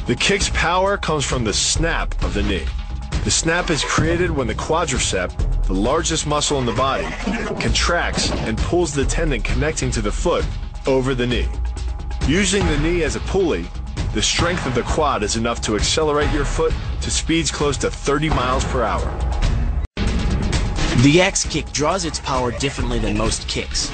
The kick's power comes from the snap of the knee. The snap is created when the quadricep, the largest muscle in the body, contracts and pulls the tendon connecting to the foot over the knee. Using the knee as a pulley, the strength of the quad is enough to accelerate your foot to speeds close to 30 miles per hour. The axe kick draws its power differently than most kicks.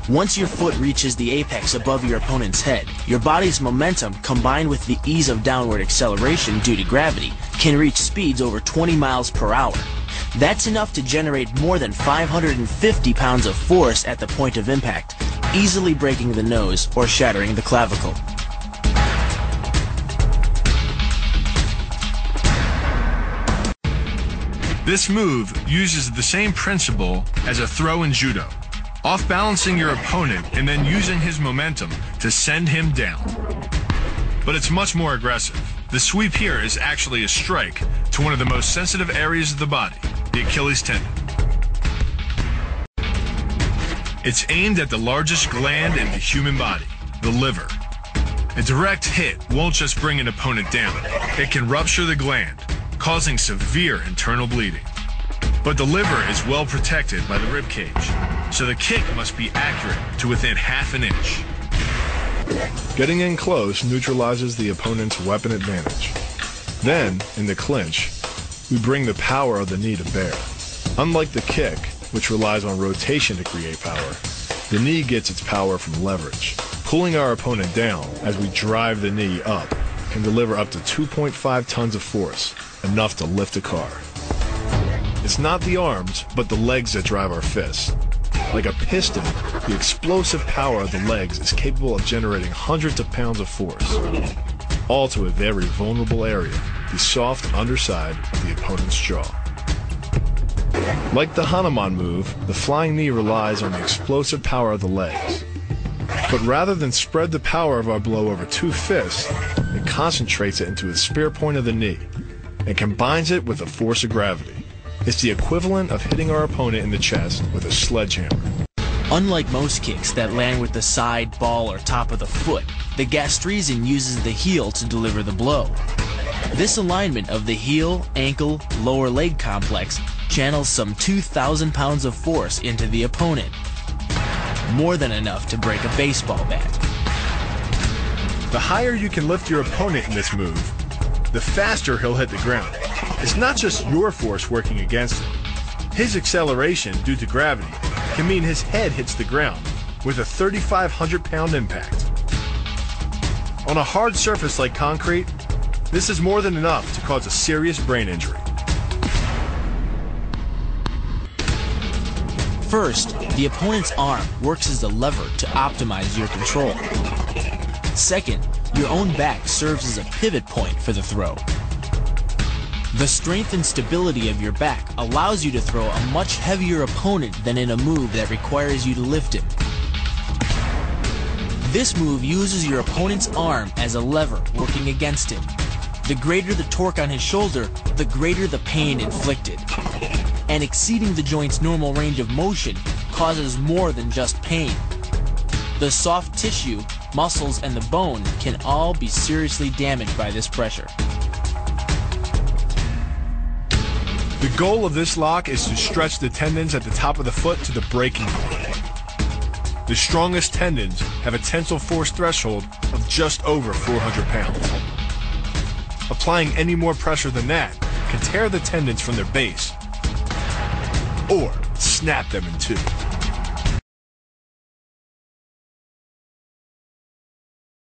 Once your foot reaches the apex above your opponent's head, your body's momentum, combined with the ease of downward acceleration due to gravity, can reach speeds over 20 miles per hour. That's enough to generate more than 550 pounds of force at the point of impact, easily breaking the nose or shattering the clavicle. This move uses the same principle as a throw in judo, off-balancing your opponent and then using his momentum to send him down. But it's much more aggressive. The sweep here is actually a strike to one of the most sensitive areas of the body, the Achilles tendon. It's aimed at the largest gland in the human body, the liver. A direct hit won't just bring an opponent down. It can rupture the gland, causing severe internal bleeding. But the liver is well protected by the rib cage, so the kick must be accurate to within half an inch. Getting in close neutralizes the opponent's weapon advantage. Then, in the clinch, we bring the power of the knee to bear. Unlike the kick, which relies on rotation to create power, the knee gets its power from leverage. Pulling our opponent down as we drive the knee up can deliver up to 2.5 tons of force, enough to lift a car. It's not the arms, but the legs that drive our fists. Like a piston, the explosive power of the legs is capable of generating hundreds of pounds of force, all to a very vulnerable area, the soft underside of the opponent's jaw. Like the HANUMAN move, the flying knee relies on the explosive power of the legs. But rather than spread the power of our blow over two fists, it concentrates it into the spear point of the knee and combines it with the force of gravity. It's the equivalent of hitting our opponent in the chest with a sledgehammer. Unlike most kicks that land with the side, ball, or top of the foot, the gastrezin uses the heel to deliver the blow. This alignment of the heel, ankle, lower leg complex channels some 2,000 pounds of force into the opponent. More than enough to break a baseball bat. The higher you can lift your opponent in this move, the faster he'll hit the ground. It's not just your force working against him. His acceleration due to gravity can mean his head hits the ground with a 3,500-pound impact. On a hard surface like concrete, this is more than enough to cause a serious brain injury. First, the opponent's arm works as a lever to optimize your control. Second, your own back serves as a pivot point for the throw. The strength and stability of your back allows you to throw a much heavier opponent than in a move that requires you to lift him. This move uses your opponent's arm as a lever working against him. The greater the torque on his shoulder, the greater the pain inflicted. And exceeding the joint's normal range of motion causes more than just pain. The soft tissue, muscles, and the bone can all be seriously damaged by this pressure. The goal of this lock is to stretch the tendons at the top of the foot to the breaking point. The strongest tendons have a tensile force threshold of just over 400 pounds. Applying any more pressure than that can tear the tendons from their base or snap them in two.